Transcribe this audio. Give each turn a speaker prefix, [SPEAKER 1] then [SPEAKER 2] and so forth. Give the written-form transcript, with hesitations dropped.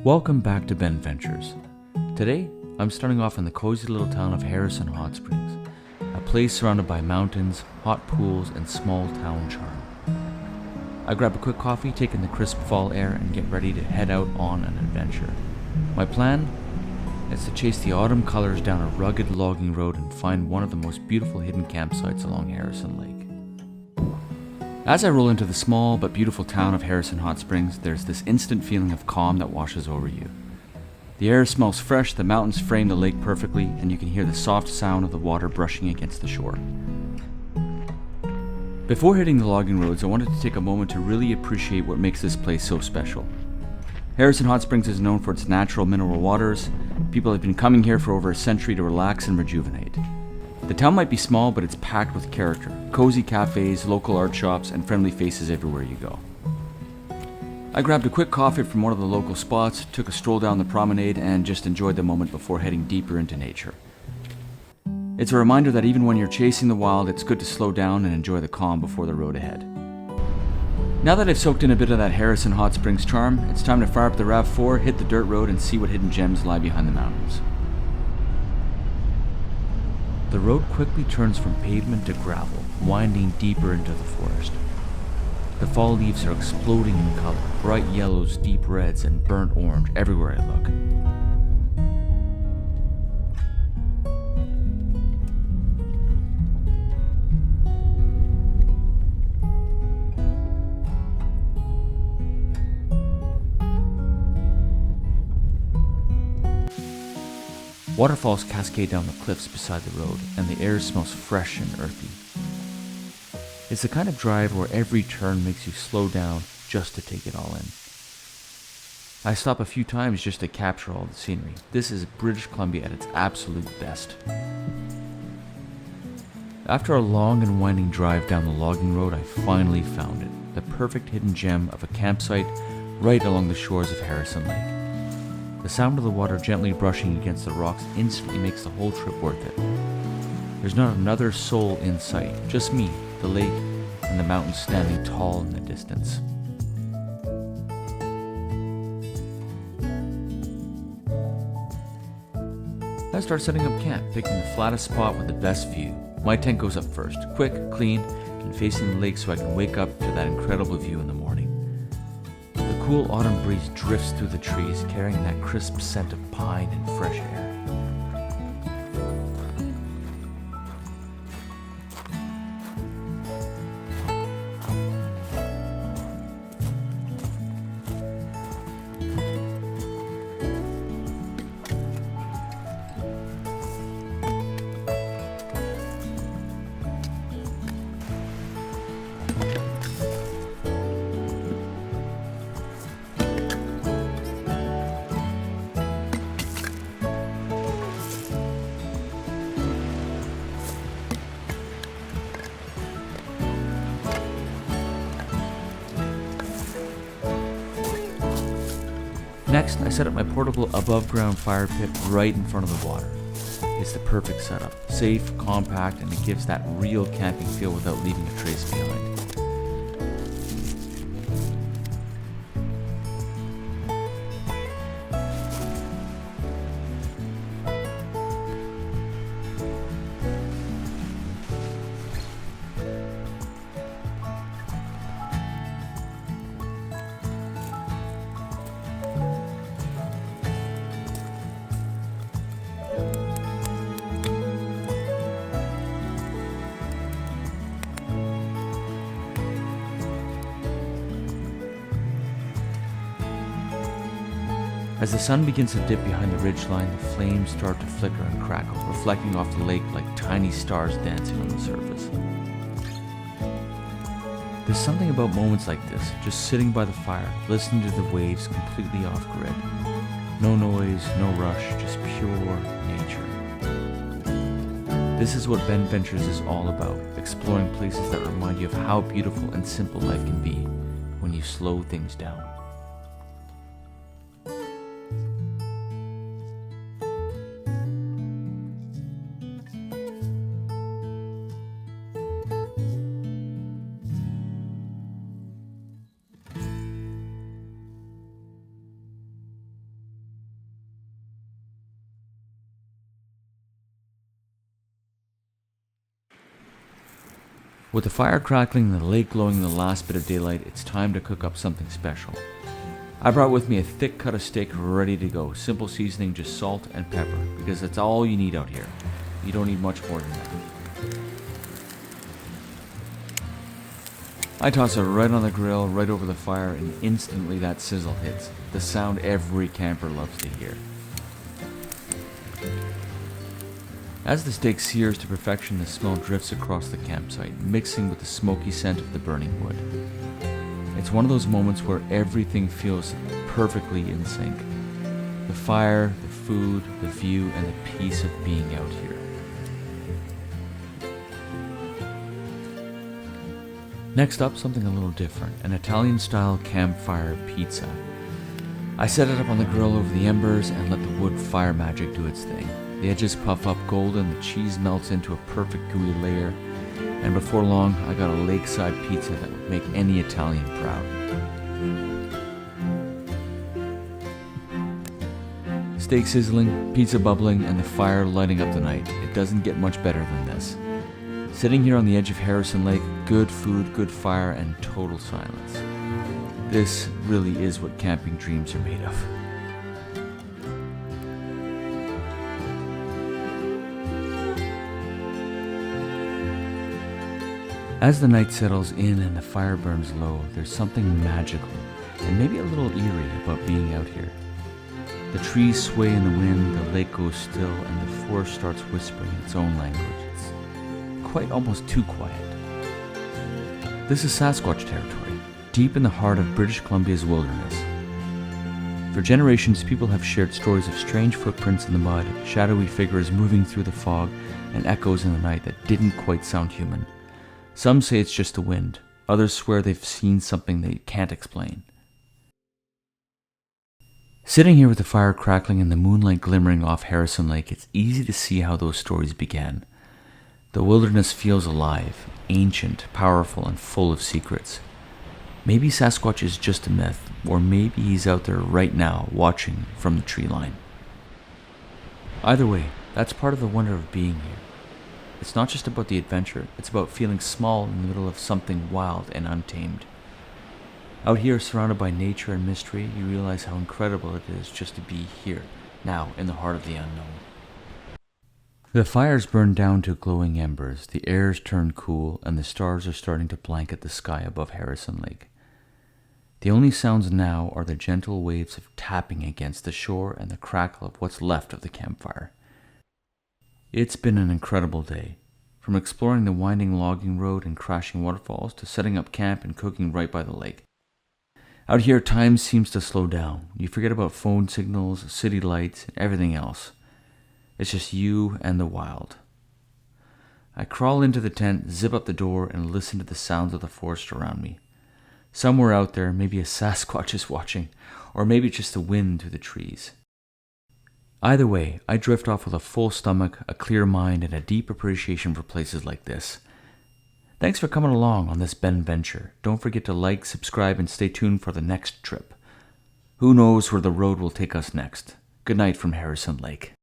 [SPEAKER 1] Welcome back to BenVentures. Today, I'm starting off in the cozy little town of Harrison Hot Springs, a place surrounded by mountains, hot pools, and small town charm. I grab a quick coffee, take in the crisp fall air, and get ready to head out on an adventure. My plan is to chase the autumn colors down a rugged logging road and find one of the most beautiful hidden campsites along Harrison Lake. As I roll into the small but beautiful town of Harrison Hot Springs, there's this instant feeling of calm that washes over you. The air smells fresh, the mountains frame the lake perfectly, and you can hear the soft sound of the water brushing against the shore. Before hitting the logging roads, I wanted to take a moment to really appreciate what makes this place so special. Harrison Hot Springs is known for its natural mineral waters. People have been coming here for over a century to relax and rejuvenate. The town might be small, but it's packed with character. Cozy cafes, local art shops, and friendly faces everywhere you go. I grabbed a quick coffee from one of the local spots, took a stroll down the promenade, and just enjoyed the moment before heading deeper into nature. It's a reminder that even when you're chasing the wild, it's good to slow down and enjoy the calm before the road ahead. Now that I've soaked in a bit of that Harrison Hot Springs charm, it's time to fire up the RAV4, hit the dirt road, and see what hidden gems lie behind the mountains. The road quickly turns from pavement to gravel, winding deeper into the forest. The fall leaves are exploding in color, bright yellows, deep reds, and burnt orange everywhere I look. Waterfalls cascade down the cliffs beside the road, and the air smells fresh and earthy. It's the kind of drive where every turn makes you slow down just to take it all in. I stop a few times just to capture all the scenery. This is British Columbia at its absolute best. After a long and winding drive down the logging road, I finally found it, the perfect hidden gem of a campsite right along the shores of Harrison Lake. The sound of the water gently brushing against the rocks instantly makes the whole trip worth it. There's not another soul in sight, just me, the lake, and the mountains standing tall in the distance. I start setting up camp, picking the flattest spot with the best view. My tent goes up first, quick, clean, and facing the lake so I can wake up to that incredible view in the morning. The cool autumn breeze drifts through the trees, carrying that crisp scent of pine and fresh air. Next, I set up my portable above-ground fire pit right in front of the water. It's the perfect setup, safe, compact, and it gives that real camping feel without leaving a trace behind. As the sun begins to dip behind the ridgeline, the flames start to flicker and crackle, reflecting off the lake like tiny stars dancing on the surface. There's something about moments like this, just sitting by the fire, listening to the waves completely off-grid. No noise, no rush, just pure nature. This is what BenVentures is all about, exploring places that remind you of how beautiful and simple life can be when you slow things down. With the fire crackling and the lake glowing in the last bit of daylight, it's time to cook up something special. I brought with me a thick cut of steak ready to go. Simple seasoning, just salt and pepper, because that's all you need out here. You don't need much more than that. I toss it right on the grill, right over the fire, and instantly that sizzle hits. The sound every camper loves to hear. As the steak sears to perfection, the smell drifts across the campsite, mixing with the smoky scent of the burning wood. It's one of those moments where everything feels perfectly in sync. The fire, the food, the view, and the peace of being out here. Next up, something a little different, an Italian-style campfire pizza. I set it up on the grill over the embers and let the wood fire magic do its thing. The edges puff up golden, the cheese melts into a perfect gooey layer, and before long, I got a lakeside pizza that would make any Italian proud. Steak sizzling, pizza bubbling, and the fire lighting up the night. It doesn't get much better than this. Sitting here on the edge of Harrison Lake, good food, good fire, and total silence. This really is what camping dreams are made of. As the night settles in and the fire burns low, there's something magical and maybe a little eerie about being out here. The trees sway in the wind, the lake goes still, and the forest starts whispering its own language. It's quite almost too quiet. This is Sasquatch territory, deep in the heart of British Columbia's wilderness. For generations, people have shared stories of strange footprints in the mud, shadowy figures moving through the fog, and echoes in the night that didn't quite sound human. Some say it's just the wind. Others swear they've seen something they can't explain. Sitting here with the fire crackling and the moonlight glimmering off Harrison Lake, it's easy to see how those stories began. The wilderness feels alive, ancient, powerful, and full of secrets. Maybe Sasquatch is just a myth, or maybe he's out there right now, watching from the tree line. Either way, that's part of the wonder of being here. It's not just about the adventure, it's about feeling small in the middle of something wild and untamed. Out here, surrounded by nature and mystery, you realize how incredible it is just to be here, now in the heart of the unknown. The fires burn down to glowing embers, the air's turned cool, and the stars are starting to blanket the sky above Harrison Lake. The only sounds now are the gentle waves of tapping against the shore and the crackle of what's left of the campfire. It's been an incredible day, from exploring the winding logging road and crashing waterfalls to setting up camp and cooking right by the lake. Out here, time seems to slow down. You forget about phone signals, city lights, and everything else. It's just you and the wild. I crawl into the tent, zip up the door, and listen to the sounds of the forest around me. Somewhere out there, maybe a Sasquatch is watching, or maybe just the wind through the trees. Either way, I drift off with a full stomach, a clear mind, and a deep appreciation for places like this. Thanks for coming along on this BenVenture. Don't forget to like, subscribe, and stay tuned for the next trip. Who knows where the road will take us next? Good night from Harrison Lake.